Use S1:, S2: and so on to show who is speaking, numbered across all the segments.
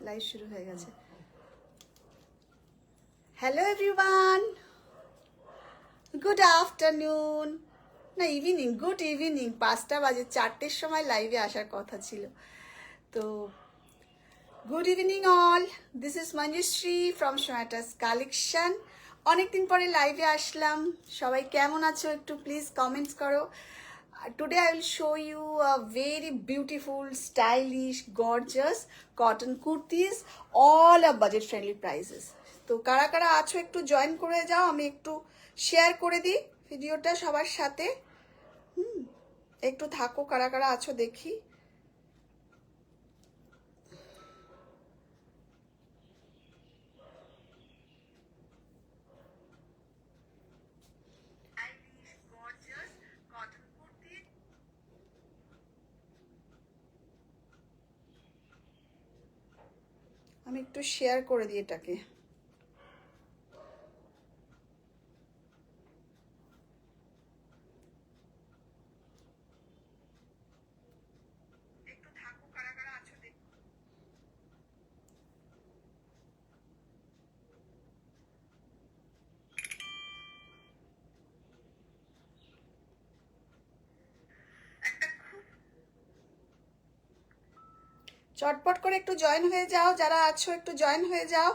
S1: Live শুরু হয়ে গেছে। হ্যালো এভরিওয়ান, গুড আফটারনুন, না ইভিনিং, গুড ইভিনিং। 5টা বাজে, 4টের সময় লাইভে আসার কথা ছিল। তো good evening all, this is Manjushree from Swatas collection. অনেকদিন পরে লাইভে আসলাম। সবাই কেমন আছো একটু প্লিজ কমেন্টস করো। Today I will show you a very beautiful, stylish, gorgeous cotton kurtis, all at budget friendly prices. তো কারা কারা আছো একটু জয়েন করে যাও, আমি একটু শেয়ার করে দিই ভিডিওটা সবার সাথে। একটু থাকো, কারা কারা আছো দেখি। আমি একটু শেয়ার করে দিই এটাকে। চটপট করে একটু জয়েন হয়ে যাও, যারা আছো একটু জয়েন হয়ে যাও,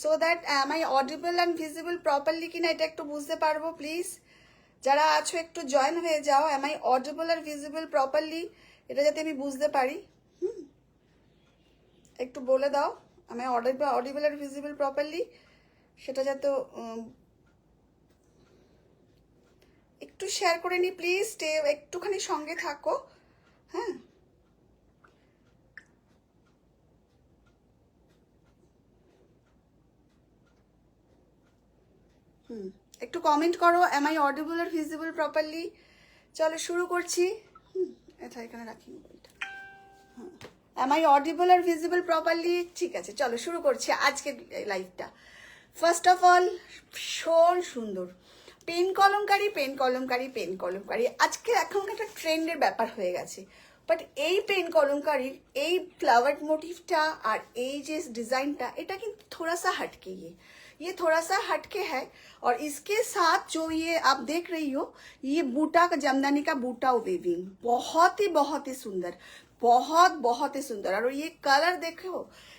S1: so that am I audible and visible properly কিনা এটা একটু বুঝতে পারবো প্লিজ। যারা আছো একটু জয়েন হয়ে যাও, am I audible and visible properly, এটা যাতে আমি বুঝতে পারি। একটু বলে দাও, am I audible and visible properly, সেটা যাতে একটু শেয়ার করে নি প্লিজ, একটুখানি সঙ্গে থাকো। হ্যাঁ, একটু কমেন্ট করো, am I audible or visible properly। চলো শুরু করছি। এটা এখানে রাখি মোবাইলটা। am I audible or visible properly, ঠিক আছে চলো শুরু করছি আজকের লাইভটা। ফার্স্ট অফ অল ভীষণ সুন্দর pen kalamkari, pen kalamkari, pen kalamkari আজকে এখন একটা ট্রেন্ডের ব্যাপার হয়ে গেছে। বাট এই পেন কলমকারির এই फ्लावर मोटिवটা আর এই যে ডিজাইনটা, এটা কিন্তু थोड़ा सा हटके ये थोड़ा सा हटके है। और इसके साथ जो ये आप देख रही हो, ये बूटा का जमदानी का बूटा वेविंग बहुत ही सुंदर, बहुत ही सुंदर। और ये कलर देखो,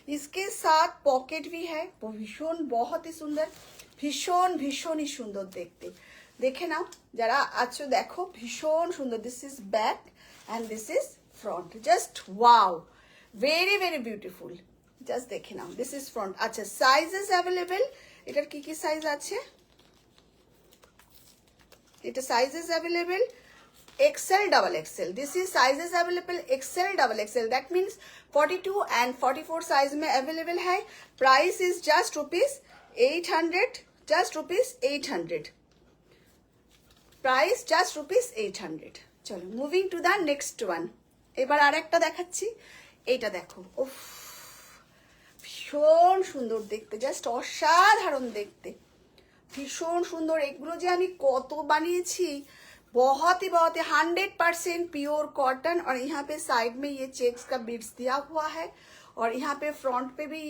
S1: इसके साथ पॉकेट भी है, भीषण बहुत ही सुंदर, भीषण ही सुंदर देखते। देखे नाओ যারা আছো দেখো, ভীষণ সুন্দর। This is back and this is front, just wow, very very beautiful. Just দেখে নাও, দিস ইজ ফ্রন্ট। আচ্ছা, সাইজেস অ্যাভেলেবেল, এটার কি কি সাইজ আছে, এটা sizes available XL double XL, this is sizes available XL double XL, that means 42 and 44 size में available है। price is just rupees 800, just rupees 800, price just rupees 800। চলো moving to the next one. এবার আরেকটা দেখাচ্ছি, এইটা দেখো, উফ ভীষণ সুন্দর দেখতে, জাস্ট অসাধারণ দেখতে, ভীষণ সুন্দর। এগুলো যে আমি কত বানিয়েছি, बहुत ही 100% प्योर कॉटन। और यहाँ पे साइड में ये चेक्स का बीड्स दिया हुआ है, और यहाँ पे फ्रंट पे भी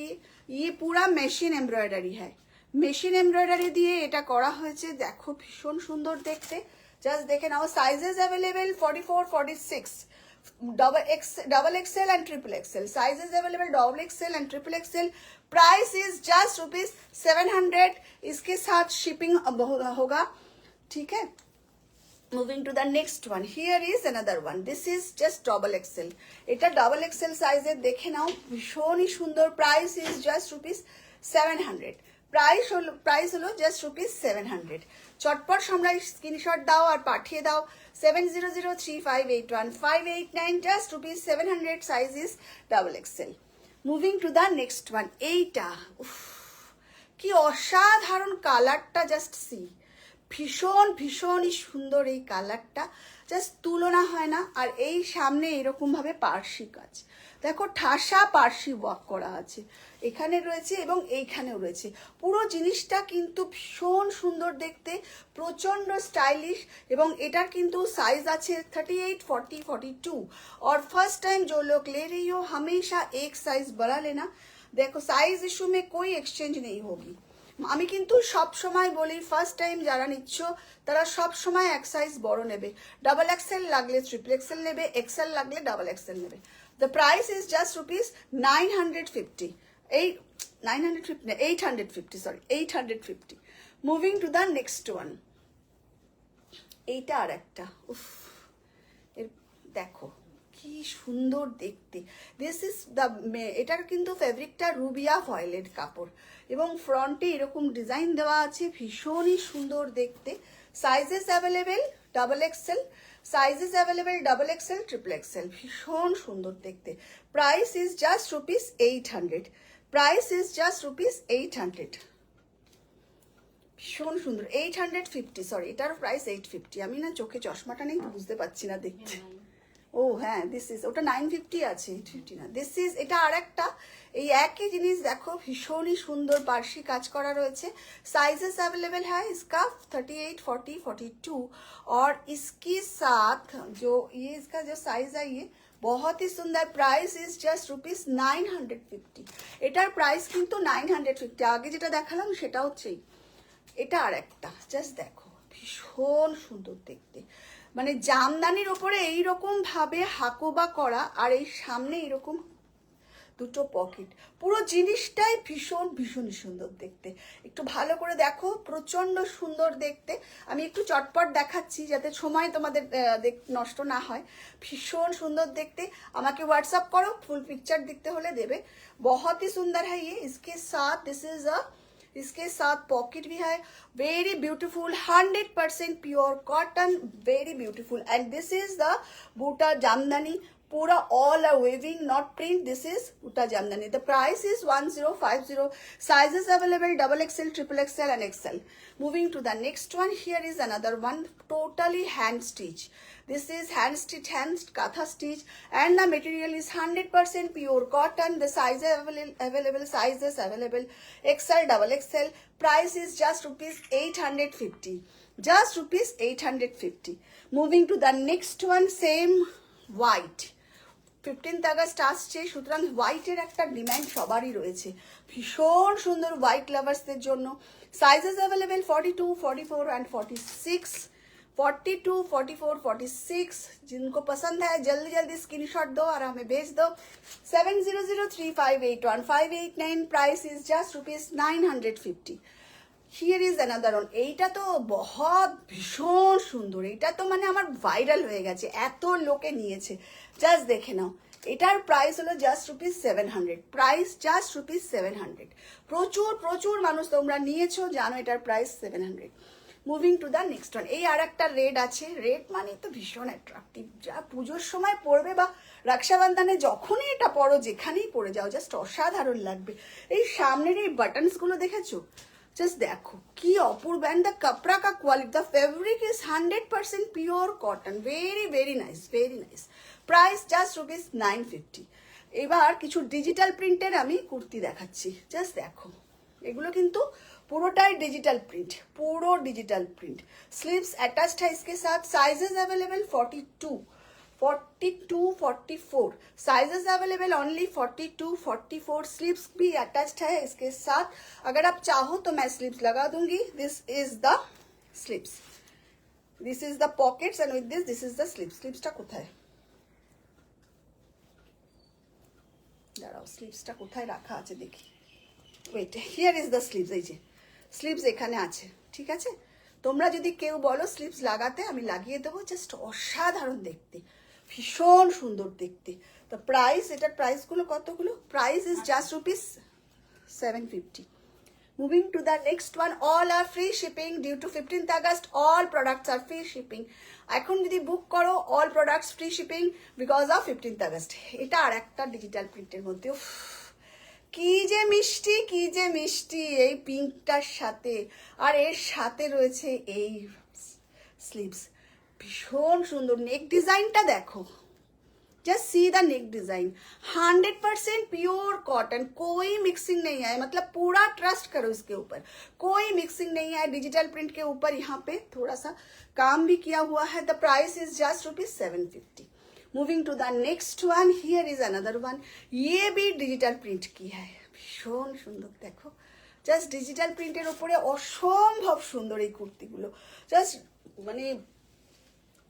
S1: ये पूरा मेशिन एम्ब्रॉयडरी है, मेशिन एम्ब्रॉयडरी दिए এটা করা হয়েছে। দেখো ভীষণ সুন্দর দেখতে, জাস্ট দেখে নাও। Sizes available 44, 46, double XL and triple XL, sizes available double XL and triple XL। Price is just rupees 700, इसके साथ शिपिंग होगा, ठीक है। Moving to the next one, here is another one, this is just double XL, এটা double XL size এর দেখে নাও, ভীষণই সুন্দর। price is just rupees 700, price হলো জাস্ট রুপিস 700। চটপট তোমরা স্ক্রিনশট দাও আর পাঠিয়ে দাও 7003581589, just rupees 700, size is double XL। Moving to the next one, এইটা উফ কি অসাধারণ কালারটা, জাস্ট সি, ভীষণই সুন্দর এই কালারটা, জাস্ট তুলনা হয় না। আর এই সামনে এরকমভাবে পার্সি কাজ, দেখো ঠাসা পার্সি ওয়ার্ক করা আছে, এখানে রয়েছে এবং এইখানেও রয়েছে। পুরো জিনিসটা কিন্তু ভীষণ সুন্দর দেখতে, প্রচণ্ড স্টাইলিশ। এবং এটার কিন্তু সাইজ আছে 38, 40, 42। और फर्स्ट टाइम जो लोग ले रही हो हमेशा एक साइज बड़ा लेना। देखो साइज इशू में कोई एक्सचेंज नहीं होगी। আমি কিন্তু সব সময় বলি ফার্স্ট টাইম যারা নিচ্ছ তারা সব সময় এক সাইজ বড় নেবে, ডাবল এক্সেল লাগলে ট্রিপল এক্সেল নেবে, এক্সেল লাগলে ডাবল এক্সেল নেবে। The price is just rupees 950, 850, sorry 850। Moving to the next one, এইটা আর একটা, উফ এর দেখো কি সুন্দর দেখতে। দিস ইজ দ্য, এটার কিন্তু ফেব্রিকটা রুবিয়া ফয়েলের কাপড় এবং ফ্রন্টে এরকম ডিজাইন দেওয়া আছে, ভীষণই সুন্দর দেখতে। Sizes available double XL, sizes available double XL, triple Excel, ভীষণ সুন্দর দেখতে। Price is just rupees 800, price is just rupees 800। ভীষণ সুন্দর, 850, সরি এটার প্রাইস 850। আমি না চোখে চশমাটা নেই বুঝতে পারছি না দেখতে। ও হ্যাঁ, দিস ইজ, ওটা 950 আছে, 850 না। দিস ইজ, এটা আর একটা, এই একই জিনিস দেখো, ভীষণই সুন্দর পার্সি কাজ করা রয়েছে। साइजेस अवेलेबल है इसका 38, 40, 42। और इसके साथ जो ये इसका जो साइज है ये बहुत ही सुंदर। Price is just rupees 950। এটার প্রাইস কিন্তু 950। আগে যেটা দেখালাম সেটা হচ্ছে এটা আর একটা, জাস্ট দেখো ভীষণ সুন্দর দেখতে। মানে জামদানির ওপরে এইরকম ভাবে হাকোবা করা, আর এই সামনে এরকম দুটো পকেট, পুরো জিনিসটাই ভীষণই সুন্দর দেখতে। একটু ভালো করে দেখো, প্রচন্ড সুন্দর দেখতে। আমি একটু চটপট দেখাচ্ছি যাতে সময় তোমাদের নষ্ট না হয়। ভীষণ সুন্দর দেখতে। আমাকে হোয়াটসঅ্যাপ করো, ফুল পিকচার দেখতে হলে দেবে। बहुत ही सुंदर है ये। इसके साथ दिस इज अ, इसके साथ पॉकेट भी है, very beautiful, 100% pure cotton, very beautiful. And this is the buta Jamdani, पूरा all a weaving, not print. This is Uta Jamdani. The price is 1050. Sizes available double XL, triple XL and XL. Moving to the next one, here is another one, totally hand stitch. This is hand stitch, hand katha stitch, and the material is 100% pure cotton. The sizes available, sizes available XL, double XL. Price is just rupees 850. Just rupees 850. Moving to the next one, same white. 15th August আসছে, সুতরাং হোয়াইটের একটা demand সবারই রয়েছে, ভীষণ সুন্দর white লাভার্সদের জন্য। Sizes available 42, 44 and 46, 42, 44, 46। जिनको पसंद है जल्दी जल्दी स्क्रीनशॉट दो और हमें भेज दो। 7003581589। Price is just rupees 950। Here is another one. এইটা তো ভীষণ সুন্দর, এটা তো মানে আমার ভাইরাল হয়ে গেছে, এত লোকে নিয়েছে, জাস্ট দেখে নাও। এটার প্রাইস হলো just rupees 700, price just rupees 700। প্রচুর মানুষ তোমরা নিয়েছো, জানো এটার price 700। Moving to the next one, এই আর একটা রেড আছে। রেড মানে তো ভীষণ অ্যাট্রাকটিভ, যা পুজোর সময় পরবে বা রক্ষাবন্ধনে যখনই এটা পরো, যেখানেই পরে যাও, জাস্ট অসাধারণ লাগবে। এই সামনের এই বাটনসগুলো দেখেছো, জাস্ট দেখো কি অপূর্ব। এন্ড দ্য কাপড়া কা quality, the fabric is 100% pure cotton, very nice, very nice. Price just rupees 950। এবার কিছু ডিজিটাল প্রিন্টের আমি কুর্তি দেখাচ্ছি, জাস্ট দেখো। এগুলো কিন্তু পুরোটাই डिजिटल प्रिंट, पूरा डिजिटल प्रिंट। स्लीव्स अटैच्ड है इसके साथ। Sizes available 42, 44। Sizes available only 42, 44। Sleeves भी अटैच्ड है इसके साथ। अगर आप चाहो तो मैं स्लीव्स लगा दूंगी। This is the sleeves, this is the pockets and with this is the sleeves. स्लीव्सটা কোথায়, দাঁড়াও স্লিভসটা কোথায় রাখা আছে দেখি। Wait, here is the sleeves. এই যে স্লিভস এখানে আছে, ঠিক আছে। তোমরা যদি কেউ বলো স্লিভস লাগাতে, আমি লাগিয়ে দেবো। জাস্ট অসাধারণ দেখতে, ভীষণ সুন্দর দেখতে। তো প্রাইস, এটার প্রাইসগুলো কতগুলো, price is just rupees 750। Moving to the next one, all are free shipping due to 15th August. All products are free shipping. এখন যদি বুক করো, all products free shipping because of 15th August. এটা আর একটা digital প্রিন্টের মধ্যে কি যে মিষ্টি, কি যে মিষ্টি এই পিঙ্কটার সাথে, আর এর সাথে রয়েছে এই স্লিভস, ভীষণ সুন্দর। নেক ডিজাইনটা দেখো, just see the neck design, 100% pure cotton, कोई मिक्सिंग नहीं है, मतलब पूरा ट्रस्ट करो इसके ऊपर, कोई मिक्सिंग नहीं है। डिजिटल प्रिंट के ऊपर यहाँ पे थोड़ा सा काम भी किया हुआ है। The price is just ₹750। Moving to the next one, here is another one, ये भी डिजिटल प्रिंट की है, भीषण सुंदर। देखो জাস্ট ডিজিটাল প্রিন্টের ওপরে অসম্ভব সুন্দর এই কুর্তিগুলো, জাস্ট মানে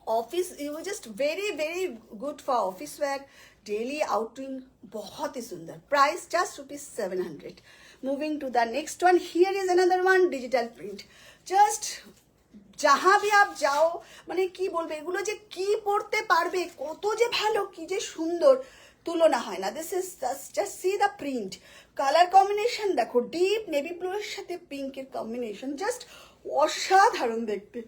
S1: office, you just very very good for office wear, daily outing, बहुत ही सुंदर। Price just ₹700। Moving to the next one, here is another one digital print. Just जहाँ भी आप যাও, মানে কি বলবে, এগুলো যে কি পড়তে পারবে, কত যে ভালো, কি যে সুন্দর, তুলনা হয় না। This is just see the print, colour combination দেখো, ডিপ নেভি ব্লু এর সাথে পিঙ্কের কম্বিনেশন, জাস্ট অসাধারণ দেখতে।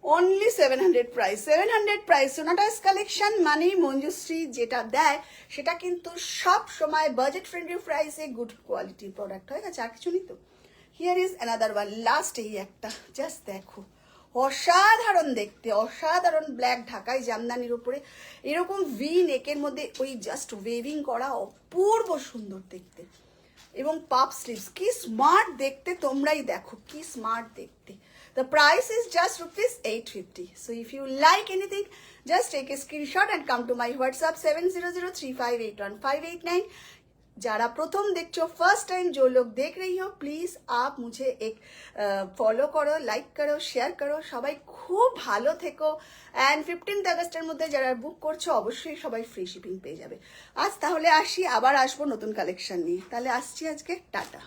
S1: Only 700 price, 700 price. Sonatas collection মানে মঞ্জুশ্রী যেটা দেয় সেটা কিন্তু সব সময় বাজেট ফ্রেন্ডলি প্রাইসে গুড কোয়ালিটি প্রোডাক্ট হয়ে গেছে, আর কিছু নেই তো। Here is another one, last এই একটা, জাস্ট দেখো অসাধারণ দেখতে, অসাধারণ। ব্ল্যাক ঢাকায় জামদানির উপরে এরকম ভি নেকের মধ্যে ওই জাস্ট ওয়েভিং করা, অপূর্ব সুন্দর দেখতে। এবং পাপ স্লিভস, কি স্মার্ট দেখতে, তোমরাই দেখো কি স্মার্ট দেখতে। The price is just ₹850. So if you like anything, just take a screenshot and come to my WhatsApp 7003581589। যারা প্রথম দেখছো, ফার্স্ট টাইম जो लोग देख रही हो, प्लीज आप मुझे एक ফলো করো, লাইক করো, শেয়ার করো। সবাই খুব ভালো থেকো। অ্যান্ড 15th আগস্টের মধ্যে যারা বুক করছো অবশ্যই সবাই ফ্রি শিপিং পেয়ে যাবে। আজ তাহলে আসি, আবার আসবো নতুন কালেকশন নিয়ে। তাহলে আসছি আজকে, টাটা।